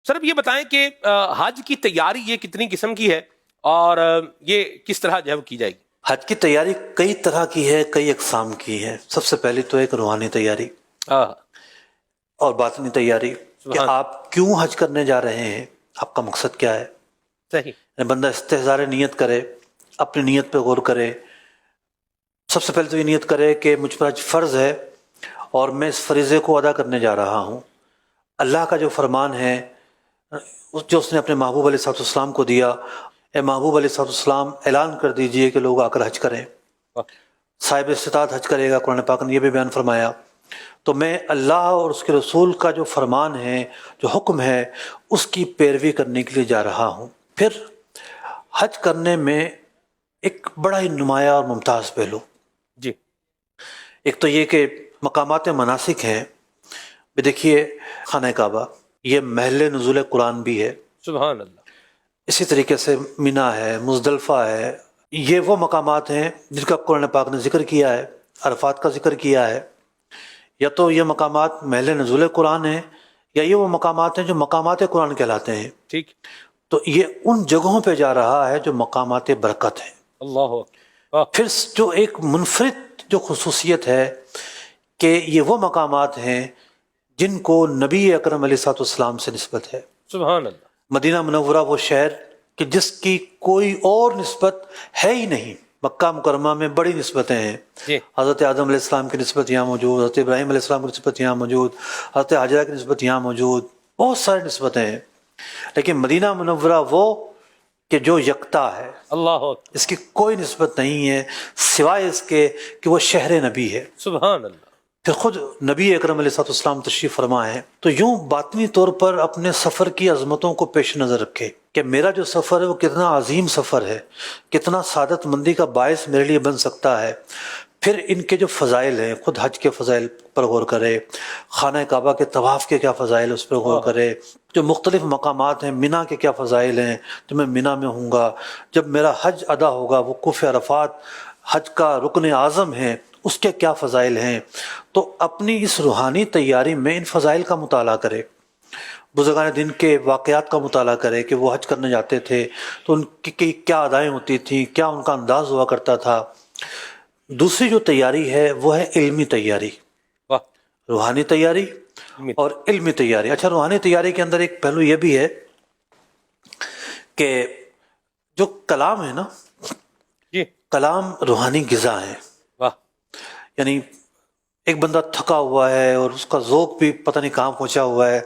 سر اب یہ بتائیں کہ حج کی تیاری یہ کتنی قسم کی ہے اور یہ کس طرح جو ہے وہ کی جائے گی؟ حج کی تیاری کئی طرح کی ہے، کئی اقسام کی ہے۔ سب سے پہلی تو ایک روحانی تیاری اور باطنی تیاری کہ آپ کیوں حج کرنے جا رہے ہیں، آپ کا مقصد کیا ہے۔ صحیح۔ بندہ استحضار نیت کرے، اپنی نیت پہ غور کرے۔ سب سے پہلے تو یہ نیت کرے کہ مجھ پر حج فرض ہے اور میں اس فریضے کو ادا کرنے جا رہا ہوں۔ اللہ کا جو فرمان ہے جو اس نے اپنے محبوب علیہ السلام کو دیا، اے محبوب علیہ السلام اعلان کر دیجئے کہ لوگ آ کر حج کریں، صاحب استطاعت حج کرے گا، قرآن پاک نے یہ بھی بیان فرمایا۔ تو میں اللہ اور اس کے رسول کا جو فرمان ہے، جو حکم ہے، اس کی پیروی کرنے کے لیے جا رہا ہوں۔ پھر حج کرنے میں ایک بڑا ہی نمایاں اور ممتاز پہلو، جی، ایک تو یہ کہ مقامات مناسک ہیں۔ دیکھیے خانہ کعبہ یہ محل نزول قرآن بھی ہے، سبحان اللہ۔ اسی طریقے سے مینا ہے، مزدلفہ ہے، یہ وہ مقامات ہیں جن کا قرآن پاک نے ذکر کیا ہے، عرفات کا ذکر کیا ہے۔ یا تو یہ مقامات محل نزول قرآن ہیں یا یہ وہ مقامات ہیں جو مقامات قرآن کہلاتے ہیں۔ ٹھیک۔ تو یہ ان جگہوں پہ جا رہا ہے جو مقامات برکت ہیں۔ اللہ اکبر۔ پھر جو ایک منفرد جو خصوصیت ہے کہ یہ وہ مقامات ہیں جن کو نبی اکرم علیہ السلام سے نسبت ہے۔ سبحان اللہ۔ مدینہ منورہ وہ شہر کہ جس کی کوئی اور نسبت ہے ہی نہیں۔ مکہ مکرمہ میں بڑی نسبتیں ہیں، جی، حضرت آدم علیہ السلام کی نسبت یہاں موجود، حضرت ابراہیم علیہ السلام کی نسبت یہاں موجود، حضرت حاجرہ کی نسبت یہاں موجود، بہت ساری نسبتیں ہیں۔ لیکن مدینہ منورہ وہ کہ جو یکتا ہے، اللہ اکبر۔ اس کی کوئی نسبت نہیں ہے سوائے اس کے کہ وہ شہر نبی ہے۔ سبحان اللہ۔ پھر خود نبی اکرم علیہ السلام تشریف فرما ہے۔ تو یوں باطنی طور پر اپنے سفر کی عظمتوں کو پیش نظر رکھے کہ میرا جو سفر ہے وہ کتنا عظیم سفر ہے، کتنا سعادت مندی کا باعث میرے لیے بن سکتا ہے۔ پھر ان کے جو فضائل ہیں، خود حج کے فضائل پر غور کرے، خانہ کعبہ کے طواف کے کیا فضائل اس پر غور کرے، جو مختلف مقامات ہیں، مینا کے کیا فضائل ہیں، جو میں مینا میں ہوں گا، جب میرا حج ادا ہوگا، وقوف عرفات حج کا رکن اعظم ہے، اس کے کیا فضائل ہیں۔ تو اپنی اس روحانی تیاری میں ان فضائل کا مطالعہ کرے، بزرگان دین کے واقعات کا مطالعہ کرے کہ وہ حج کرنے جاتے تھے تو ان کی کیا ادائیں ہوتی تھیں، کیا ان کا انداز ہوا کرتا تھا۔ دوسری جو تیاری ہے وہ ہے علمی تیاری، واہ۔ روحانی تیاری اور علمی تیاری۔ اچھا، روحانی تیاری کے اندر ایک پہلو یہ بھی ہے کہ جو کلام ہے نا، جی، کلام روحانی غذا ہے۔ واہ۔ یعنی ایک بندہ تھکا ہوا ہے اور اس کا ذوق بھی پتہ نہیں کہاں پہنچا ہوا ہے،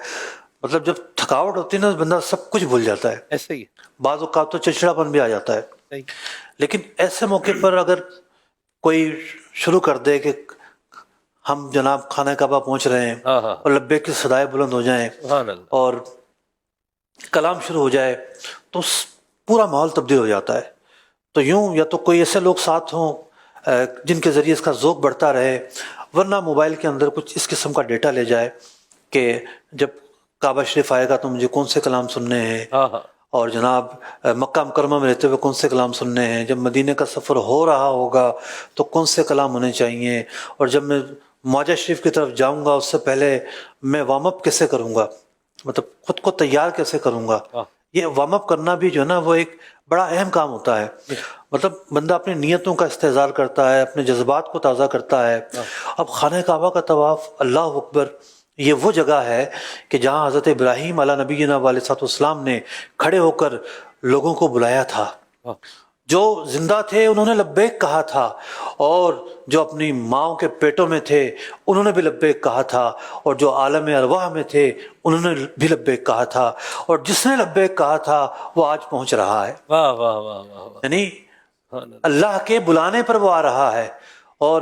مطلب جب تھکاوٹ ہوتی ہے نا بندہ سب کچھ بھول جاتا ہے، ایسے ہی ہے۔ بعض اوقات تو چڑچڑاپن بھی آ جاتا ہے۔ صحیح۔ لیکن ایسے موقع پر اگر کوئی شروع کر دے کہ ہم جناب خانہ کعبہ پہنچ رہے ہیں ہاں ہاں، اور لبیک کی صدائیں بلند ہو جائیں سبحان اللہ۔ اور کلام شروع ہو جائے تو پورا ماحول تبدیل ہو جاتا ہے۔ تو یوں یا تو کوئی ایسے لوگ ساتھ ہوں جن کے ذریعے اس کا ذوق بڑھتا رہے، ورنہ موبائل کے اندر کچھ اس قسم کا ڈیٹا لے جائے کہ جب کعبہ شریف آئے گا تو مجھے کون سے کلام سننے ہیں، ہاں ہاں، اور جناب مکہ مکرمہ میں رہتے ہوئے کون سے کلام سننے ہیں، جب مدینے کا سفر ہو رہا ہوگا تو کون سے کلام ہونے چاہیے، اور جب میں معجہ شریف کی طرف جاؤں گا اس سے پہلے میں وارم اپ کیسے کروں گا، مطلب خود کو تیار کیسے کروں گا۔ یہ وارم اپ کرنا بھی جو ہے نا وہ ایک بڑا اہم کام ہوتا ہے۔ مطلب بندہ اپنی نیتوں کا استحضار کرتا ہے، اپنے جذبات کو تازہ کرتا ہے۔ اب خانہ کعبہ کا طواف، اللہ اکبر، یہ وہ جگہ ہے کہ جہاں حضرت ابراہیم علیہ نبینا علیہ السلام نے کھڑے ہو کر لوگوں کو بلایا تھا۔ جو زندہ تھے انہوں نے لبیک کہا تھا، اور جو اپنی ماؤں کے پیٹوں میں تھے انہوں نے بھی لبیک کہا تھا، اور جو عالم ارواح میں تھے انہوں نے بھی لبیک کہا تھا، اور جس نے لبیک کہا تھا وہ آج پہنچ رہا ہے۔ واہ واہ واہ واہ۔ یعنی اللہ کے بلانے پر وہ آ رہا ہے۔ اور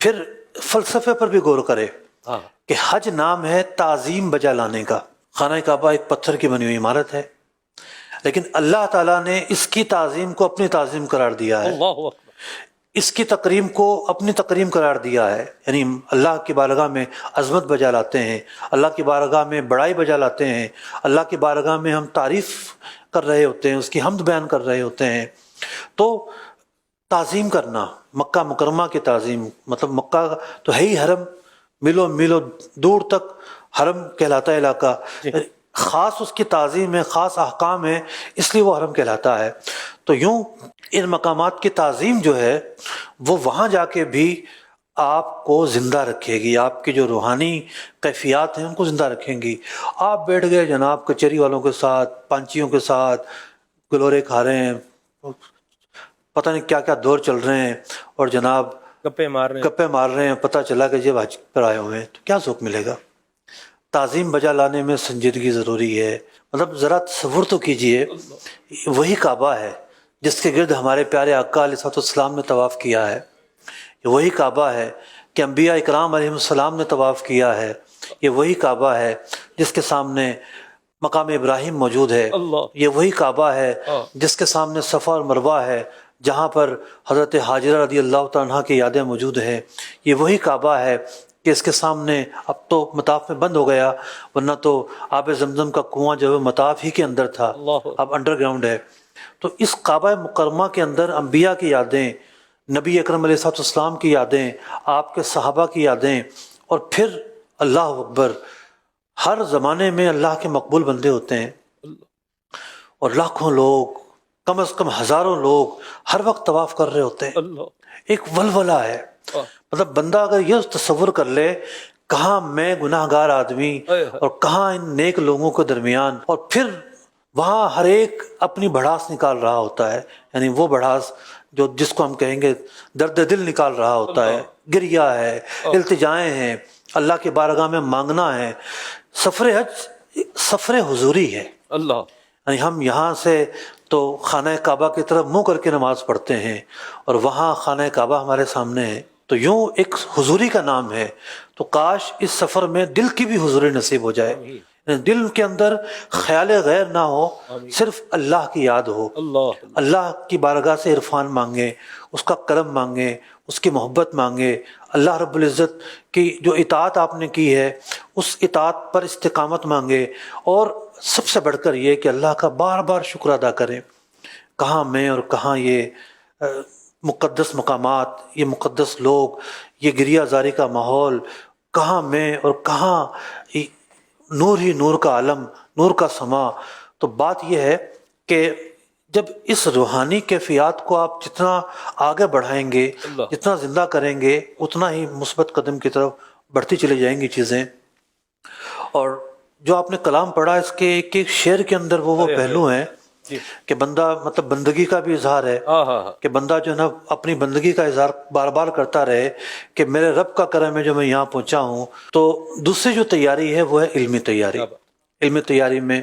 پھر فلسفے پر بھی غور کرے کہ حج نام ہے تعظیم بجا لانے کا۔ خانہ کعبہ ایک پتھر کی بنی ہوئی عمارت ہے، لیکن اللہ تعالیٰ نے اس کی تعظیم کو اپنی تعظیم قرار دیا ہے، اللہ اکبر۔ اس کی تکریم کو اپنی تکریم قرار دیا ہے۔ یعنی اللہ کی بارگاہ میں عظمت بجا لاتے ہیں، اللہ کی بارگاہ میں بڑائی بجا لاتے ہیں، اللہ کی بارگاہ میں ہم تعریف کر رہے ہوتے ہیں، اس کی حمد بیان کر رہے ہوتے ہیں۔ تو تعظیم کرنا، مکہ مکرمہ کی تعظیم، مطلب مکہ تو ہے ہی حرم، میلوں میلوں دور تک حرم کہلاتا ہے علاقہ۔ خاص اس کی تعظیم ہے، خاص احکام ہے، اس لیے وہ حرم کہلاتا ہے۔ تو یوں ان مقامات کی تعظیم جو ہے وہ وہاں جا کے بھی آپ کو زندہ رکھے گی، آپ کی جو روحانی کیفیات ہیں ان کو زندہ رکھیں گی۔ آپ بیٹھ گئے جناب کچہری والوں کے ساتھ، پانچیوں کے ساتھ گلورے کھا رہے ہیں، پتہ نہیں کیا کیا دور چل رہے ہیں، اور جناب گپے مار رہے ہیں۔ گپے مار رہے ہیں، پتہ چلا کہ جب حج پر آئے ہوئے ہیں تو کیا ذوق ملے گا؟ تعظیم بجا لانے میں سنجیدگی ضروری ہے۔ مطلب ذرا تصور تو کیجئے، وہی کعبہ ہے جس کے گرد ہمارے پیارے آقا علیہ السلام نے طواف کیا ہے، یہ وہی کعبہ ہے کہ انبیاء اکرام علیہ السلام نے طواف کیا ہے، یہ وہی کعبہ ہے جس کے سامنے مقام ابراہیم موجود ہے، یہ وہی کعبہ ہے جس کے سامنے صفا اور مروہ ہے، جہاں پر حضرت حاجرہ رضی اللہ تعالیٰ عنہ کی یادیں موجود ہیں، یہ وہی کعبہ ہے کہ اس کے سامنے اب تو مطاف میں بند ہو گیا، ورنہ تو آب زمزم کا کنواں جو ہے مطاف ہی کے اندر تھا، اب انڈر گراؤنڈ ہے۔ تو اس کعبہ مکرمہ کے اندر انبیاء کی یادیں، نبی اکرم علیہ السلام کی یادیں، آپ کے صحابہ کی یادیں، اور پھر اللہ اکبر، ہر زمانے میں اللہ کے مقبول بندے ہوتے ہیں، اور لاکھوں لوگ، کم از کم ہزاروں لوگ ہر وقت طواف کر رہے ہوتے ہیں۔ ایک ولولہ ہے، مطلب بندہ اگر یہ تصور کر لے کہاں میں گناہ گار آدمی اور کہاں ان نیک لوگوں کے درمیان، اور پھر وہاں ہر ایک اپنی بڑھاس نکال رہا ہوتا ہے، یعنی وہ بڑھاس جو جس کو ہم کہیں گے درد دل نکال رہا ہوتا ہے، گریہ ہے، التجائیں ہیں، اللہ کے بارگاہ میں مانگنا ہے۔ سفر حج سفر حضوری ہے، یعنی ہم یہاں سے تو خانہ کعبہ کی طرف منہ کر کے نماز پڑھتے ہیں، اور وہاں خانہ کعبہ ہمارے سامنے ہے، تو یوں ایک حضوری کا نام ہے۔ تو کاش اس سفر میں دل کی بھی حضوری نصیب ہو جائے، دل کے اندر خیال غیر نہ ہو، صرف اللہ کی یاد ہو، اللہ کی بارگاہ سے عرفان مانگیں، اس کا کرم مانگیں، اس کی محبت مانگیں، اللہ رب العزت کی جو اطاعت آپ نے کی ہے اس اطاعت پر استقامت مانگے، اور سب سے بڑھ کر یہ کہ اللہ کا بار بار شکر ادا کریں۔ کہاں میں اور کہاں یہ مقدس مقامات، یہ مقدس لوگ، یہ گریہ زاری کا ماحول، کہاں میں اور کہاں نور ہی نور کا عالم، نور کا سما۔ تو بات یہ ہے کہ جب اس روحانی کیفیات کو آپ جتنا آگے بڑھائیں گے، جتنا زندہ کریں گے، اتنا ہی مثبت قدم کی طرف بڑھتی چلی جائیں گی چیزیں۔ اور جو آپ نے کلام پڑھا، اس کے ایک ایک شعر کے اندر وہ پہلو ہیں کہ بندہ مطلب بندگی کا بھی اظہار ہے، کہ بندہ جو ہے نا اپنی بندگی کا اظہار بار بار کرتا رہے کہ میرے رب کا کرم ہے جو میں یہاں پہنچا ہوں۔ تو دوسری جو تیاری ہے وہ ہے علمی تیاری۔ علمی تیاری میں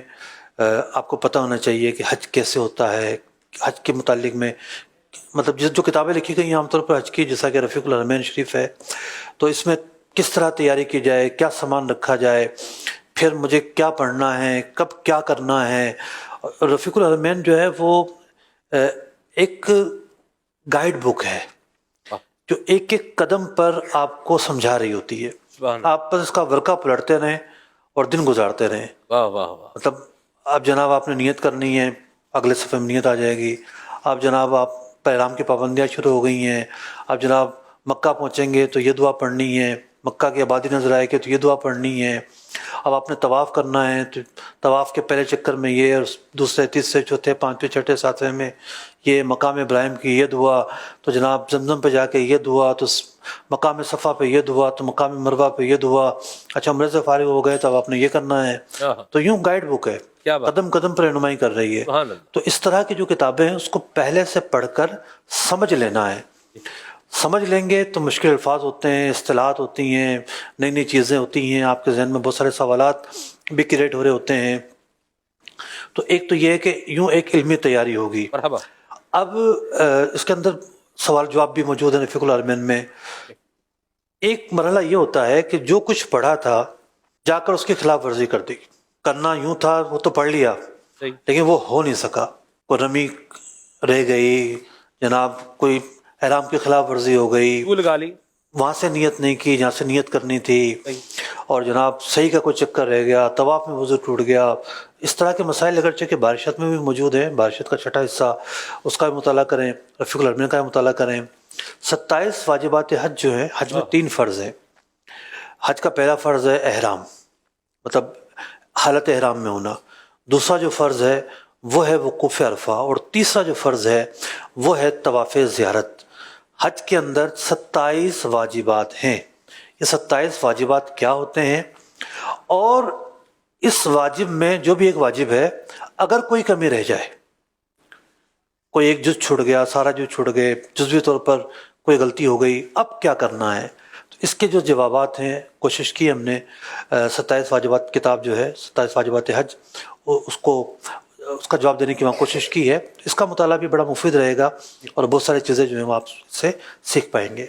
آپ کو پتہ ہونا چاہیے کہ حج کیسے ہوتا ہے، حج کے متعلق میں مطلب جو کتابیں لکھی گئی ہیں عام طور پر حج کی، جیسا کہ رفیق الحرمین شریف ہے، تو اس میں کس طرح تیاری کی جائے، کیا سامان رکھا جائے، پھر مجھے کیا پڑھنا ہے، کب کیا کرنا ہے۔ رفیق الحرمین جو ہے وہ ایک گائیڈ بک ہے جو ایک ایک قدم پر آپ کو سمجھا رہی ہوتی ہے، آپ بس اس کا ورقہ پلٹتے رہیں اور دن گزارتے رہیں۔ مطلب اب جناب آپ نے نیت کرنی ہے، اگلے صفحے میں نیت آ جائے گی، اب جناب آپ احرام کی پابندیاں شروع ہو گئی ہیں، اب جناب مکہ پہنچیں گے تو یہ دعا پڑھنی ہے، مکہ کی آبادی نظر آئے گی تو یہ دعا پڑھنی ہے، اب آپ نے طواف کرنا ہے تو طواف کے پہلے چکر میں یہ، اور دوسرے تیسرے چوتھے پانچویں چھٹے ساتویں میں یہ، مقام ابراہیم کی یہ دعا، تو جناب زمزم پہ جا کے یہ دعا، تو مقام صفا پہ یہ دعا، تو مقام مروہ پہ یہ دعا، اچھا عمرے سے فارغ ہو گئے تو اب آپ نے یہ کرنا ہے۔ تو یوں گائیڈ بک ہے، قدم قدم پر رہنمائی کر رہی ہے۔ تو اس طرح کی جو کتابیں ہیں اس کو پہلے سے پڑھ کر سمجھ لینا ہے۔ سمجھ لیں گے تو مشکل الفاظ ہوتے ہیں، اصطلاحات ہوتی ہیں، نئی نئی چیزیں ہوتی ہیں، آپ کے ذہن میں بہت سارے سوالات بھی کریٹ ہو رہے ہوتے ہیں۔ تو ایک تو یہ ہے کہ یوں ایک علمی تیاری ہوگی۔ اب اس کے اندر سوال جواب بھی موجود ہے رفیق الحرمین میں۔ ایک مرحلہ یہ ہوتا ہے کہ جو کچھ پڑھا تھا جا کر اس کی خلاف ورزی کر دی، کرنا یوں تھا وہ تو پڑھ لیا لیکن وہ ہو نہیں سکا، کوئی رمی رہ گئی، جناب کوئی احرام کی خلاف ورزی ہو گئی، وہاں سے نیت نہیں کی جہاں سے نیت کرنی تھی، اور جناب صحیح کا کوئی چکر رہ گیا، طواف میں وضو ٹوٹ گیا۔ اس طرح کے مسائل اگرچہ کہ بارشت میں بھی موجود ہیں، بارشت کا چھٹا حصہ اس کا بھی مطالعہ کریں، رفیق الحرمین کا بھی مطالعہ کریں۔ 27 واجبات حج جو ہیں، حج میں 3 فرض ہیں۔ حج کا پہلا فرض ہے احرام، مطلب حالت احرام میں ہونا، دوسرا جو فرض ہے وہ ہے وقوف عرفہ، اور تیسرا جو فرض ہے وہ ہے طواف زیارت۔ حج کے اندر 27 واجبات ہیں۔ یہ 27 واجبات کیا ہوتے ہیں؟ اور اس واجب میں جو بھی ایک واجب ہے، اگر کوئی کمی رہ جائے، کوئی ایک جز چھوٹ گیا، سارا جز چھوٹ گئے، جزوی طور پر کوئی غلطی ہو گئی، اب کیا کرنا ہے؟ تو اس کے جو جوابات ہیں، کوشش کی ہم نے 27 واجبات کتاب جو ہے 27 واجبات حج، اس کا جواب دینے کی وہاں کوشش کی ہے۔ اس کا مطالعہ بھی بڑا مفید رہے گا اور بہت ساری چیزیں جو ہیں وہ آپ سے سیکھ پائیں گے۔